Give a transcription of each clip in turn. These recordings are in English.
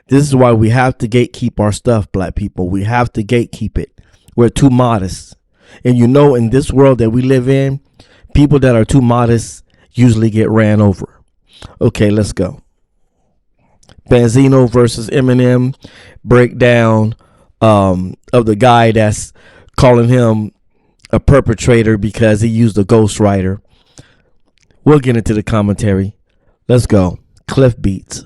This is why we have to gatekeep our stuff, black people. We have to gatekeep it. We're too modest. And you know, in this world that we live in, people that are too modest usually get ran over. Okay, let's go. Benzino versus Eminem breakdown of the guy that's calling him a perpetrator because he used a ghostwriter. We'll get into the commentary. Let's go. Cliff Beats.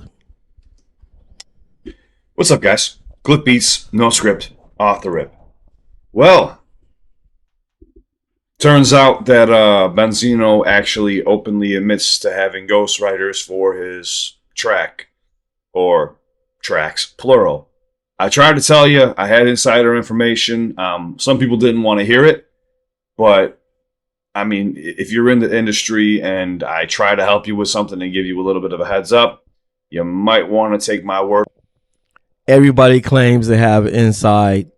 What's up, guys? Cliff Beats, no script, off the rip. Well, turns out that Benzino actually openly admits to having ghostwriters for his track, or tracks, plural. I tried to tell you, I had insider information. Some people didn't want to hear it, but I mean, if you're in the industry and I try to help you with something and give you a little bit of a heads up, you might want to take my word. Everybody claims they have inside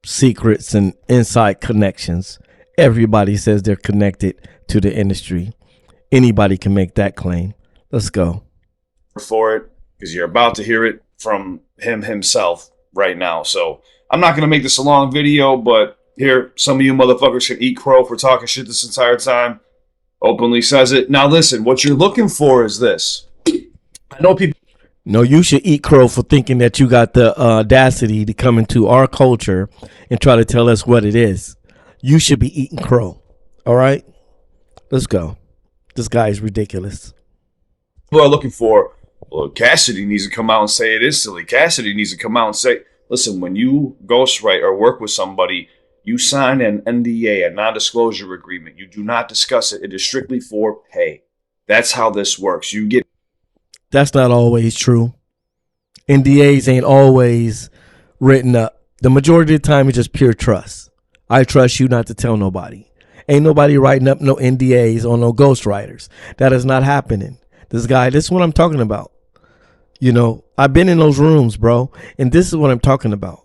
secrets and inside connections. Everybody says they're connected to the industry. Anybody can make that claim. Let's go. For it, because you're about to hear it from him himself right now. So I'm not going to make this a long video, but here, some of you motherfuckers can eat crow for talking shit this entire time. Openly says it. Now listen, what you're looking for is this. I know people. No, you should eat crow for thinking that you got the audacity to come into our culture and try to tell us what it is. You should be eating crow. All right? Let's go. This guy is ridiculous. People are looking for, well, Cassidy needs to come out and say it is silly. Cassidy needs to come out and say, listen, when you ghostwrite or work with somebody, you sign an NDA, a non-disclosure agreement. You do not discuss it. It is strictly for pay. That's how this works. You get. That's not always true. NDAs ain't always written up. The majority of the time, it's just pure trust. I trust you not to tell nobody. Ain't nobody writing up no NDAs on no ghostwriters. That is not happening. This is what I'm talking about. You know, I've been in those rooms, bro, and this is what I'm talking about.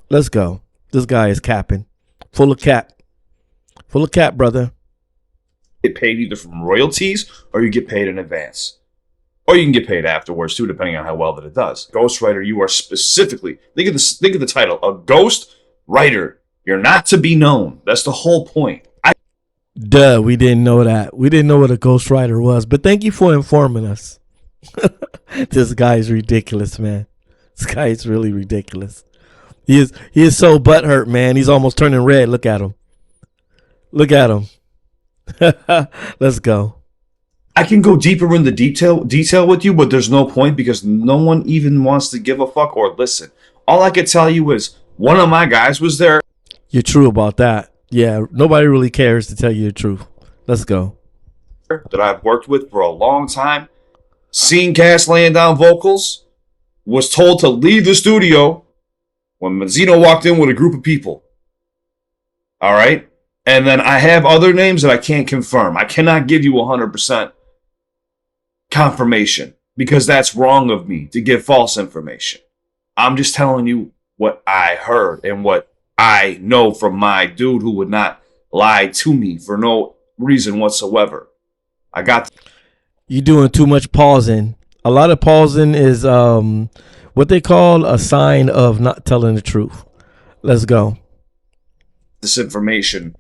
Let's go. This guy is capping. Full of cap. Full of cap, brother. Get paid either from royalties or you get paid in advance. Or you can get paid afterwards too, depending on how well that it does. Ghostwriter, you are specifically, think of the title, a ghost writer. You're not to be known. That's the whole point. Duh, we didn't know that. We didn't know what a ghostwriter was. But thank you for informing us. This guy is ridiculous, man. This guy is really ridiculous. He is so butthurt, man. He's almost turning red. Look at him. Look at him. Let's go. I can go deeper in the detail with you, but there's no point because no one even wants to give a fuck or listen. All I can tell you is one of my guys was there. You're true about that. Yeah, nobody really cares to tell you the truth. Let's go. That I've worked with for a long time, seen Cass laying down vocals, was told to leave the studio when Benzino walked in with a group of people. All right? And then I have other names that I can't confirm. I cannot give you 100% confirmation because that's wrong of me to give false information. I'm just telling you what I heard and what I know from my dude who would not lie to me for no reason whatsoever. I got. You're doing too much pausing. A lot of pausing is what they call a sign of not telling the truth. Let's go. This information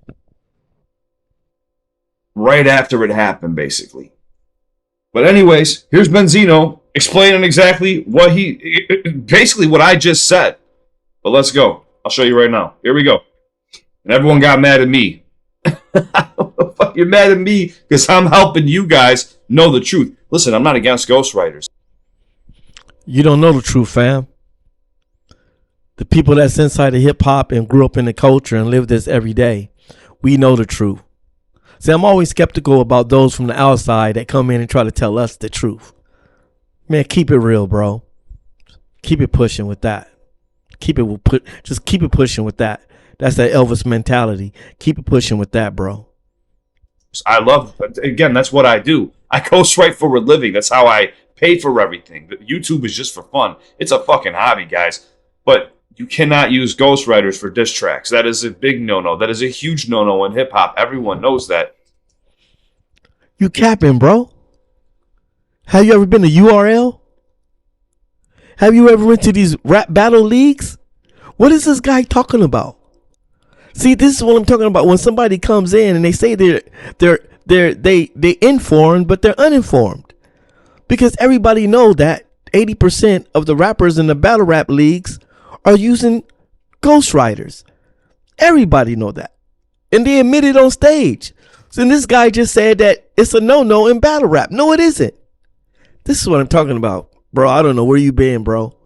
right after it happened, basically. But anyways, here's Benzino explaining exactly what basically what I just said. But let's go. I'll show you right now. Here we go. And everyone got mad at me. You're mad at me because I'm helping you guys know the truth. Listen, I'm not against ghostwriters. You don't know the truth, fam. The people that's inside of hip hop and grew up in the culture and live this every day, we know the truth. See, I'm always skeptical about those from the outside that come in and try to tell us the truth. Man, keep it real, bro. Keep it pushing with that. Just keep it pushing with that. That's that Elvis mentality. Keep it pushing with that, bro. I love, again, that's what I do. I ghostwrite for a living. That's how I pay for everything. YouTube is just for fun. It's a fucking hobby, guys. But you cannot use ghostwriters for diss tracks. That is a big no-no. That is a huge no-no in hip-hop. Everyone knows that. You capping, bro. Have you ever been to URL? Have you ever went to these rap battle leagues? What is this guy talking about? See, this is what I'm talking about. When somebody comes in and they say they informed, but they're uninformed, because everybody know that 80% of the rappers in the battle rap leagues are using ghostwriters. Everybody know that, and they admit it on stage. So this guy just said that it's a no-no in battle rap. No, it isn't. This is what I'm talking about, bro. I don't know where you been, bro,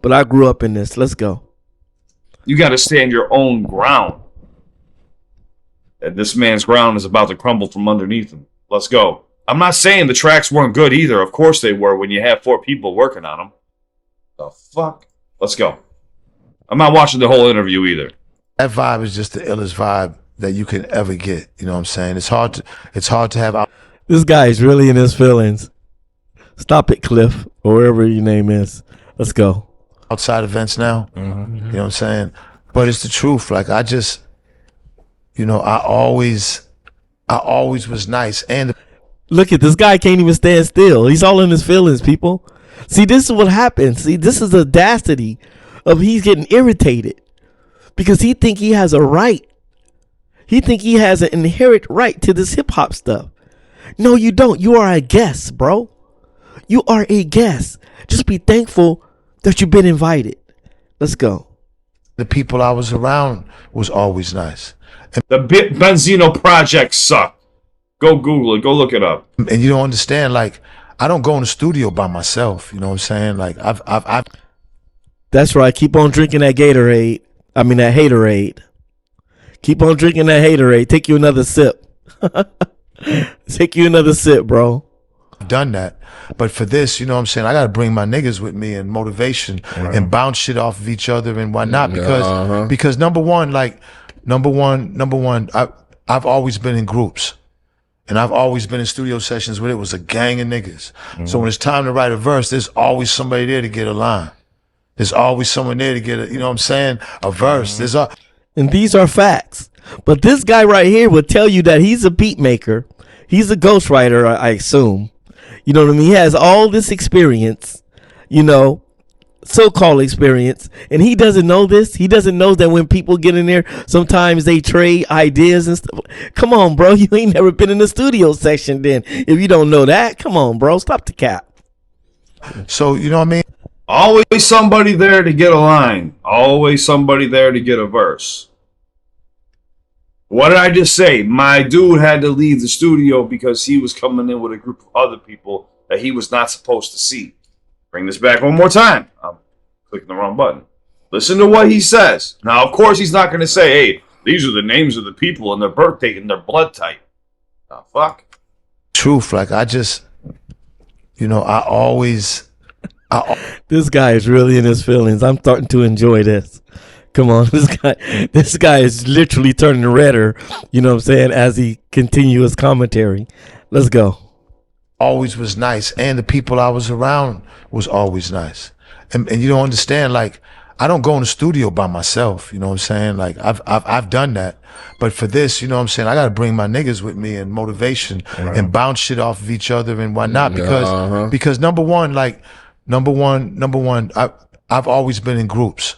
but I grew up in this. Let's go. You got to stand your own ground. And this man's ground is about to crumble from underneath him. Let's go. I'm not saying the tracks weren't good either. Of course they were when you have 4 people working on them. The fuck? Let's go. I'm not watching the whole interview either. That vibe is just the illest vibe that you can ever get. You know what I'm saying? It's hard to have. This guy is really in his feelings. Stop it, Cliff, or wherever your name is. Let's go. Outside events now. Mm-hmm. You know what I'm saying? But it's the truth. Like I just, I always was nice. And look at this guy, can't even stand still. He's all in his feelings, people. See, this is what happens. See, this is the audacity of he's getting irritated because he think he has a right. He think he has an inherent right to this hip hop stuff. No, you don't. You are a guest, bro. You are a guest. Just be thankful that you've been invited. Let's go. The people I was around was always nice. And the Benzino project sucked. Go Google it. Go look it up. And you don't understand, like, I don't go in the studio by myself. You know what I'm saying? Like, I've That's right. Keep on drinking that Gatorade. I mean, that haterade. Keep on drinking that haterade. Take you another sip. Take you another sip, bro. Done that. But for this, you know what I'm saying, I got to bring my niggas with me and motivation and bounce shit off of each other and whatnot. Because number one, I've always been in groups. And I've always been in studio sessions where it was a gang of niggas. So when it's time to write a verse, there's always somebody there to get a line. There's always someone there to get a, you know what I'm saying, a verse. And these are facts. But this guy right here would tell you that he's a beat maker. He's a ghostwriter, I assume. You know what I mean? He has all this experience, so-called experience, and he doesn't know this. He doesn't know that when people get in there, sometimes they trade ideas and stuff. Come on, bro. You ain't never been in the studio section then. If you don't know that, come on, bro. Stop the cap. So, you know what I mean? Always somebody there to get a line. Always somebody there to get a verse. What did I just say? My dude had to leave the studio because he was coming in with a group of other people that he was not supposed to see. Bring this back one more time. I'm clicking the wrong button. Listen to what he says. Now, of course, he's not going to say, hey, these are the names of the people and their birthday and their blood type. Oh, fuck. Truth, like I just, This guy is really in his feelings. I'm starting to enjoy this. Come on, this guy is literally turning redder, you know what I'm saying, as he continues commentary. Let's go. Always was nice, and the people I was around was always nice. And you don't understand, like, I don't go in the studio by myself, you know what I'm saying? Like, I've done that. But for this, you know what I'm saying, I got to bring my niggas with me and motivation and bounce shit off of each other and whatnot. Because number one, I've always been in groups.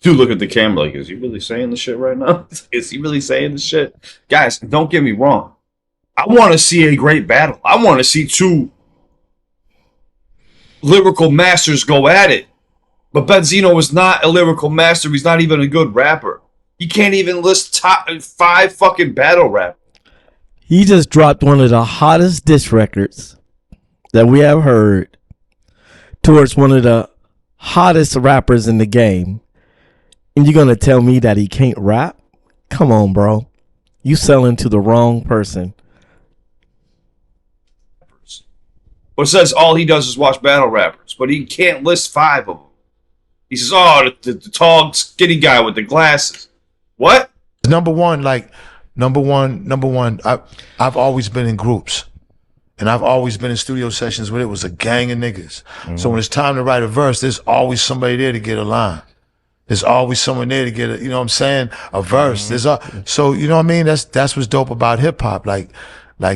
Dude, look at the camera like, is he really saying the shit right now? Is he really saying the shit? Guys, don't get me wrong. I want to see a great battle. I want to see 2 lyrical masters go at it. But Benzino is not a lyrical master. He's not even a good rapper. He can't even list top 5 fucking battle rap. He just dropped one of the hottest diss records that we have heard towards one of the hottest rappers in the game. And you're going to tell me that he can't rap? Come on, bro. You selling to the wrong person. But it says all he does is watch battle rappers. But he can't list 5 of them. He says, oh, the tall, skinny guy with the glasses. What? Number one, I've always been in groups. And I've always been in studio sessions where it was a gang of niggas. So when it's time to write a verse, there's always somebody there to get a line. There's always someone there to get a, you know what I'm saying, a verse. So, you know what I mean? That's what's dope about hip hop. Like,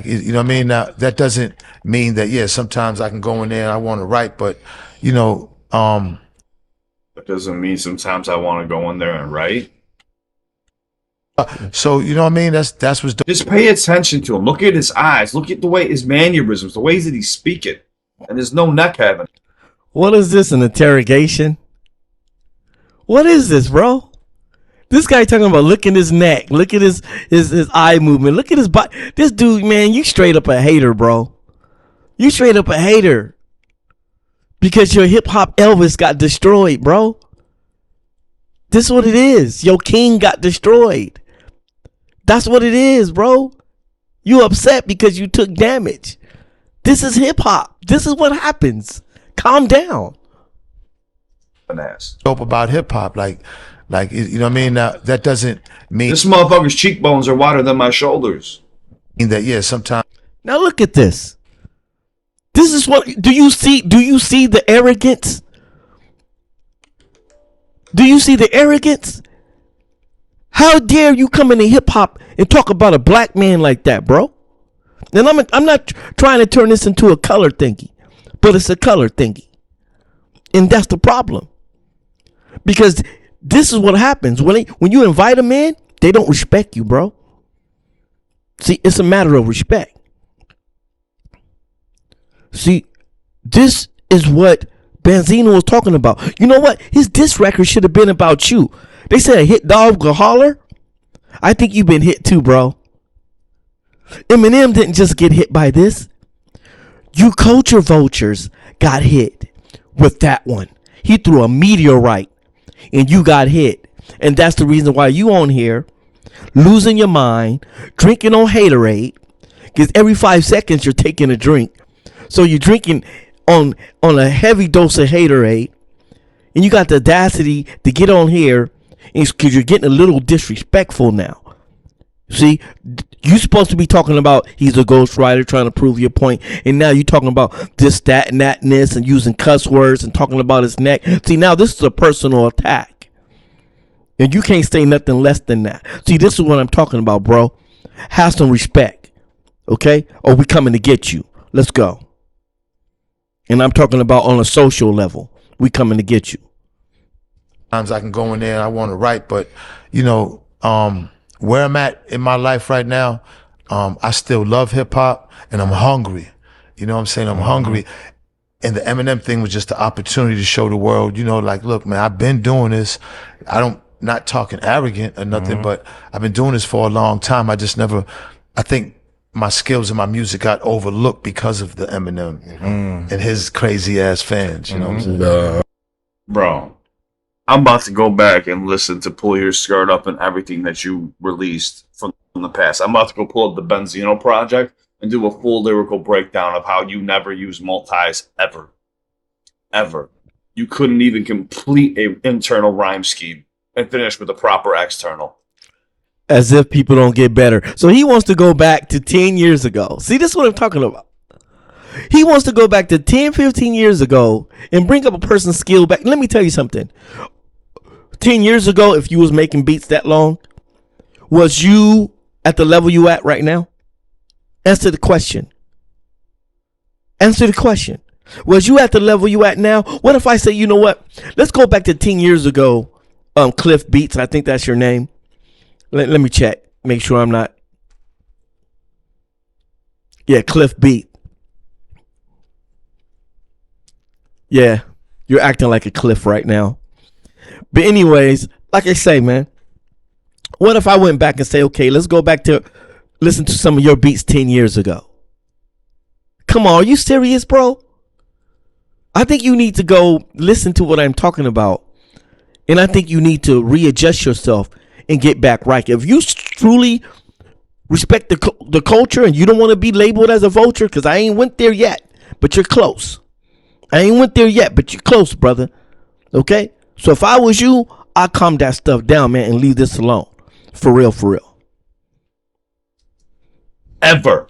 you know what I mean? Now, that doesn't mean that, yeah, sometimes I can go in there and I want to write, but, That doesn't mean sometimes I want to go in there and write. So you know what I mean? That's what's Just pay attention to him. Look at his eyes. Look at the way his mannerisms, the ways that he's speaking. And there's no neck having. What is this, an interrogation? What is this, bro? This guy talking about look at his neck, look at his eye movement, look at his body. This dude, man, you straight up a hater, bro. You straight up a hater. Because your hip hop Elvis got destroyed, bro. This is what it is. Your king got destroyed. That's what it is, bro. You upset because you took damage. This is hip hop. This is what happens. Calm down. dope about hip hop, like you know what I mean. Now that doesn't mean This motherfucker's cheekbones are wider than my shoulders. that sometimes Now look at this. This is what do you see the arrogance? Do you see the arrogance? How dare you come into hip hop and talk about a black man like that, bro? And I'm not trying to turn this into a color thingy, but it's a color thingy. And that's the problem. Because this is what happens when you invite them in, they don't respect you, bro. See, it's a matter of respect. See, this is what Benzino was talking about. You know what? His diss record should have been about you. They said a hit dog will holler. I think you've been hit too, bro. Eminem didn't just get hit by this. You culture vultures got hit with that one. He threw a meteorite and you got hit. And that's the reason why you on here losing your mind, drinking on haterade, because every 5 seconds you're taking a drink. So you're drinking on a heavy dose of haterade, and you got the audacity to get on here because you're getting a little disrespectful now. See, you're supposed to be talking about he's a ghostwriter trying to prove your point, and now you're talking about this, that, and that, and this, and using cuss words and talking about his neck. See, now this is a personal attack, and you can't say nothing less than that. See, this is what I'm talking about, bro. Have some respect, okay? Or we coming to get you. Let's go. And I'm talking about on a social level. We coming to get you. times I can go in there and I want to write, but you know, where I'm at in my life right now, I still love hip hop and I'm hungry. You know what I'm saying? I'm hungry. And the Eminem thing was just the opportunity to show the world, you know, like, look, man, I've been doing this. Not talking arrogant or nothing, but I've been doing this for a long time. I think my skills and my music got overlooked because of the Eminem and his crazy ass fans, you know what I'm saying? Bro, I'm about to go back and listen to Pull Your Skirt Up and everything that you released from the past. I'm about to go pull up the Benzino project and do a full lyrical breakdown of how you never use multis ever. Ever. You couldn't even complete an internal rhyme scheme and finish with a proper external. As if people don't get better. So he wants to go back to 10 years ago. See, this is what I'm talking about. He wants to go back to 10, 15 years ago and bring up a person's skill back. Let me tell you something. 10 years ago, if you was making beats that long, was you at the level you at right now? Answer the question. Answer the question. Was you at the level you at now? What if I say, you know what? Let's go back to 10 years ago. Cliff Beats, I think that's your name. Let me check. Make sure I'm not. Yeah, Cliff Beat. Yeah, you're acting like a cliff right now. But anyways, like I say, man, what if I went back and say, okay, let's go back to listen to some of your beats 10 years ago. Come on, are you serious, bro? I think you need to go listen to what I'm talking about. And I think you need to readjust yourself and get back right. If you truly respect the culture and you don't want to be labeled as a vulture, because I ain't went there yet, but you're close. I ain't went there yet, but you're close, brother. Okay? So if I was you, I'd calm that stuff down, man, and leave this alone. For real, for real. Ever.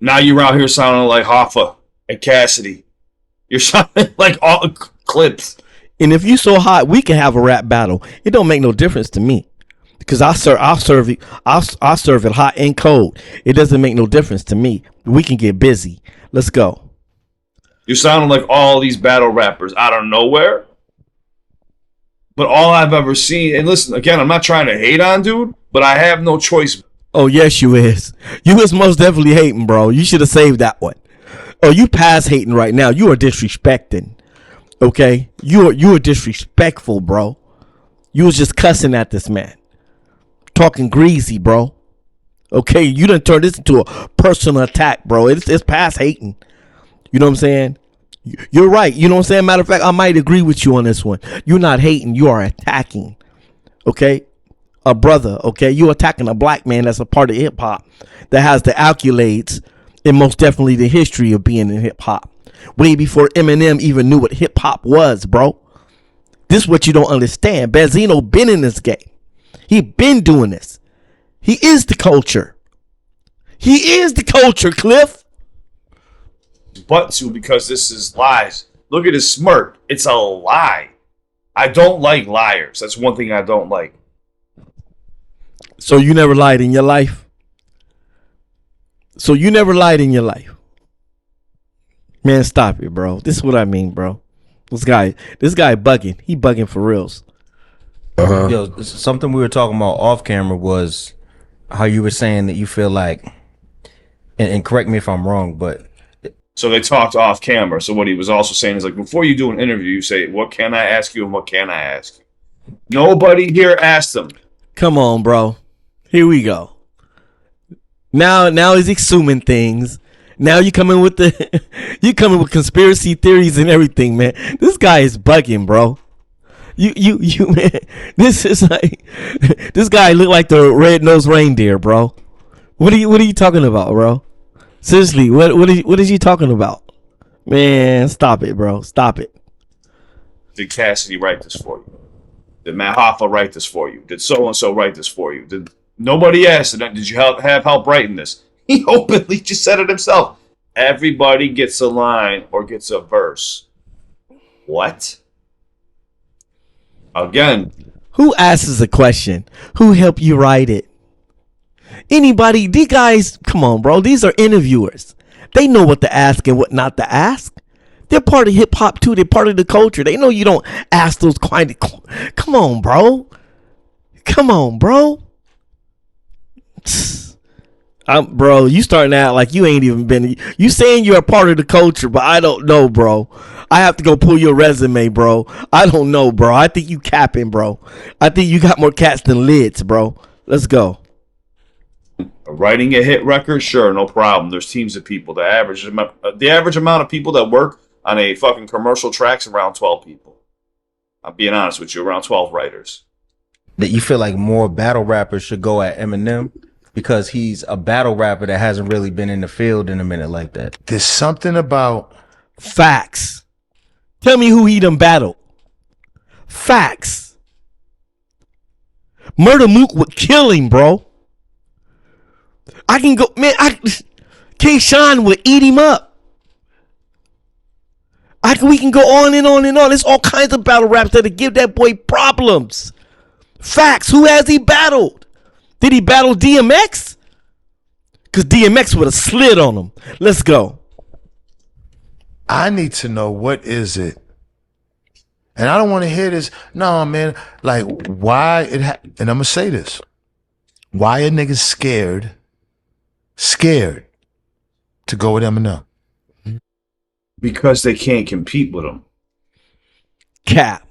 Now you're out here sounding like Hoffa and Cassidy. You're sounding like all clips. And if you so hot, we can have a rap battle. It don't make no difference to me, because I'll serve it hot and cold. It doesn't make no difference to me. We can get busy. Let's go. You sounded like all these battle rappers out of nowhere. But all I've ever seen, and listen, again, I'm not trying to hate on dude, but I have no choice. Oh, yes, you is. You is most definitely hating, bro. You should have saved that one. Oh, you past hating right now. You are disrespecting. Okay? You are disrespectful, bro. You was just cussing at this man. Talking greasy, bro. Okay? You done turned this into a personal attack, bro. It's past hating. You know what I'm saying? You're right. You know what I'm saying? Matter of fact, I might agree with you on this one. You're not hating. You are attacking. Okay? A brother. Okay? You're attacking a black man that's a part of hip hop that has the accolades and most definitely the history of being in hip hop. Way before Eminem even knew what hip hop was, bro. This is what you don't understand. Benzino been in this game. He been doing this. He is the culture. He is the culture, Cliff. But to because this is lies. Look at his smirk. It's a lie. I don't like liars. That's one thing I don't like. So you never lied in your life? So you never lied in your life? Man, stop it, bro. This is what I mean, bro. This guy bugging. He bugging for reals. Yo, something we were talking about off camera was how you were saying that you feel like, and correct me if I'm wrong, but So they talked off camera. So what he was also saying is like, before you do an interview, you say, what can I ask you and what can I ask you? Nobody here asked him. Come on, bro. Here we go. Now he's assuming things. Now you coming with conspiracy theories and everything, man. This guy is bugging, bro. You man. This is like this guy look like the red-nosed reindeer, bro. What are you talking about, bro? Seriously, what is he talking about? Man, stop it, bro. Stop it. Did Cassidy write this for you? Did Matt Hoffa write this for you? Did so-and-so write this for you? Did nobody asked? Did you have help writing this? He openly just said it himself. Everybody gets a line or gets a verse. What? Again. Who asks a question? Who helped you write it? Anybody? These guys, come on, bro. These are interviewers. They know what to ask and what not to ask. They're part of hip hop too. They're part of the culture. They know you don't ask those kind of. Come on, bro. Come on, bro. Bro, you starting out like you ain't even been. You saying you're a part of the culture, but I don't know, bro. I have to go pull your resume, bro. I don't know, bro. I think you capping, bro. I think you got more cats than lids, bro. Let's go. Writing a hit record, sure, no problem. There's teams of people. The average amount of people that work on a fucking commercial track's around 12 people. I'm being honest with you, around 12 writers. that you feel like more battle rappers should go at Eminem because he's a battle rapper that hasn't really been in the field in a minute like that. There's something about facts. Tell me who he done battled. Facts. Murder Mook would kill him, bro. I can go, man. King Sean would eat him up. We can go on and on and on. There's all kinds of battle raps that'll give that boy problems. Facts. Who has he battled? Did he battle DMX? Because DMX would have slid on him. Let's go. I need to know, what is it? And I don't want to hear this. No, man. Like, why it and I'm going to say this. Why are niggas scared to go with Eminem? Because they can't compete with him. Cap.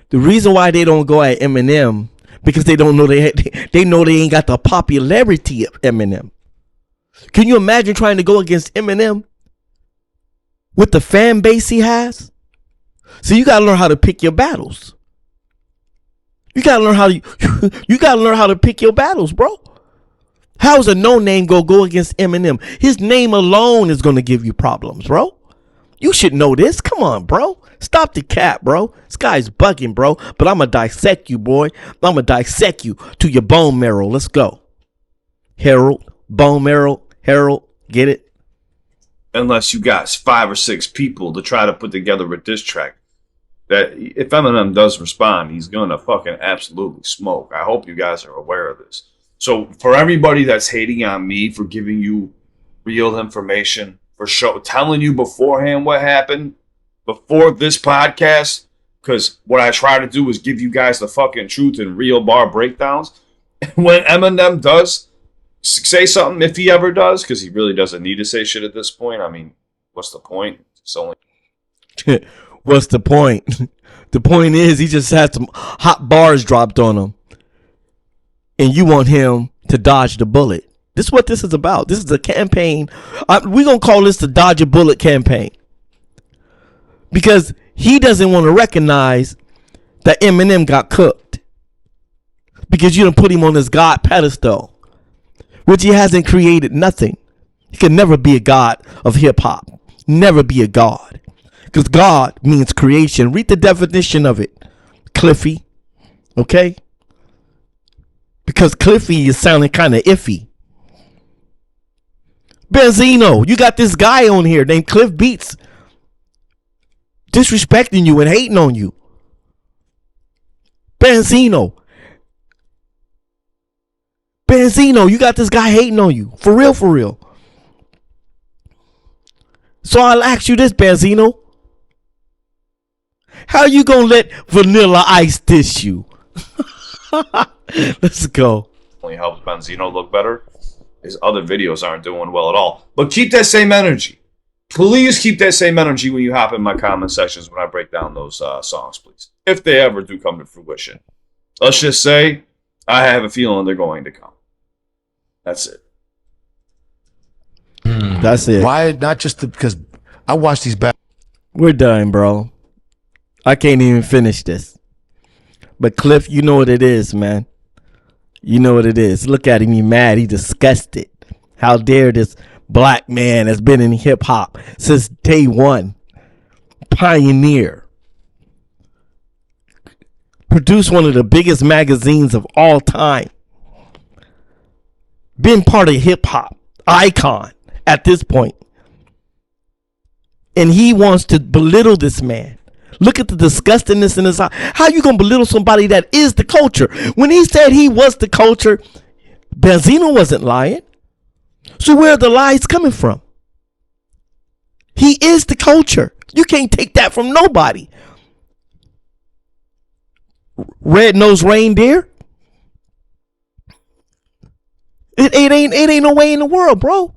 The reason why they don't go at Eminem, because they don't know they know they ain't got the popularity of Eminem. Can you imagine trying to go against Eminem with the fan base he has? So you gotta learn how to pick your battles. You gotta learn how to pick your battles, bro. How's a no name go against Eminem? His name alone is gonna give you problems, bro. You should know this. Come on, bro. Stop the cap, bro. This guy's bugging, bro. But I'm gonna dissect you, boy. I'm gonna dissect you to your bone marrow. Let's go. Harold, bone marrow, Harold, get it? Unless you got 5 or 6 people to try to put together a diss track. That if Eminem does respond, he's gonna fucking absolutely smoke. I hope you guys are aware of this. So for everybody that's hating on me for giving you real information, for telling you beforehand what happened before this podcast, because what I try to do is give you guys the fucking truth and real bar breakdowns. And when Eminem does say something, if he ever does, because he really doesn't need to say shit at this point. I mean, what's the point? It's only What's the point? The point is he just had some hot bars dropped on him, and you want him to dodge the bullet. This is what this is about. This is a campaign. We're going to call this the Dodge a Bullet campaign, because he doesn't want to recognize that Eminem got cooked, because you done put him on this God pedestal, which he hasn't created nothing. He can never be a god of hip hop. Never be a god. Because God means creation. Read the definition of it, Cliffy. Okay? Because Cliffy is sounding kind of iffy. Benzino, you got this guy on here named Cliff Beats disrespecting you and hating on you. Benzino, you got this guy hating on you. For real, for real. So I'll ask you this, Benzino. How you gonna let Vanilla Ice diss you? Let's go. only helps Benzino look better. His other videos aren't doing well at all. But keep that same energy. Please keep that same energy when you hop in my comment sections when I break down those songs, please. If they ever do come to fruition. Let's just say, I have a feeling they're going to come. That's it. That's it. Why not just because I watch these back? We're done, bro. I can't even finish this. But Cliff, you know what it is, man. You know what it is. Look at him. He mad. He disgusted. How dare this black man has been in hip hop since day one. Pioneer. Produced one of the biggest magazines of all time. Been part of hip hop. Icon at this point. And he wants to belittle this man. Look at the disgustingness in his eye. How you gonna belittle somebody that is the culture? When he said he was the culture, Benzino wasn't lying. So where are the lies coming from? He is the culture. You can't take that from nobody. Red-nosed reindeer? It ain't no way in the world, bro.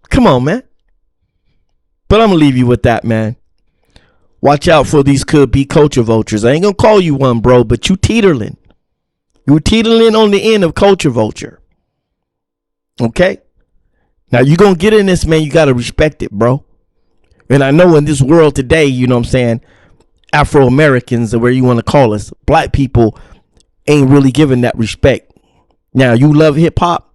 Come on, man. But I'm gonna leave you with that, man. Watch out for these could-be culture vultures. I ain't gonna call you one, bro, but you teetering. You teetering on the end of culture vulture. Okay? Now, you gonna get in this, man, you gotta respect it, bro. And I know in this world today, you know what I'm saying, Afro-Americans, or where you want to call us, black people ain't really giving that respect. Now, you love hip-hop,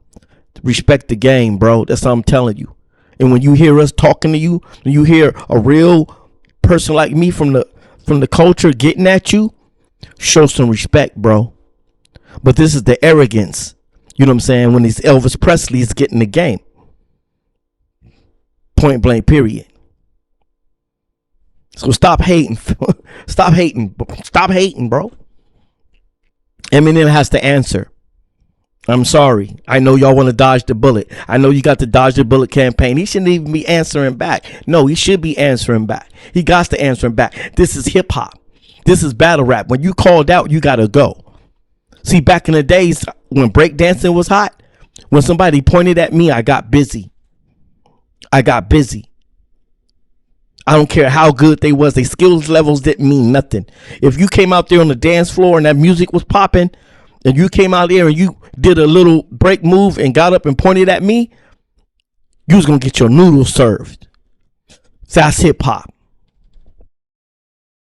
respect the game, bro. That's what I'm telling you. And when you hear us talking to you, when you hear a real person like me from the culture getting at you, show some respect, bro. But this is the arrogance, you know what I'm saying, when these Elvis Presley's getting the game. Point blank, period. So stop hating. Stop hating. Stop hating, bro. Eminem has to answer. I'm sorry. I know y'all want to dodge the bullet. I know you got the Dodge the Bullet campaign. He shouldn't even be answering back. No, he should be answering back. He got to answer back. This is hip hop. This is battle rap. When you called out, you got to go. See, back in the days when breakdancing was hot, when somebody pointed at me, I got busy. I got busy. I don't care how good they was. Their skills levels didn't mean nothing. If you came out there on the dance floor and that music was popping, and you came out there and you did a little break move and got up and pointed at me, you was going to get your noodles served. That's hip hop.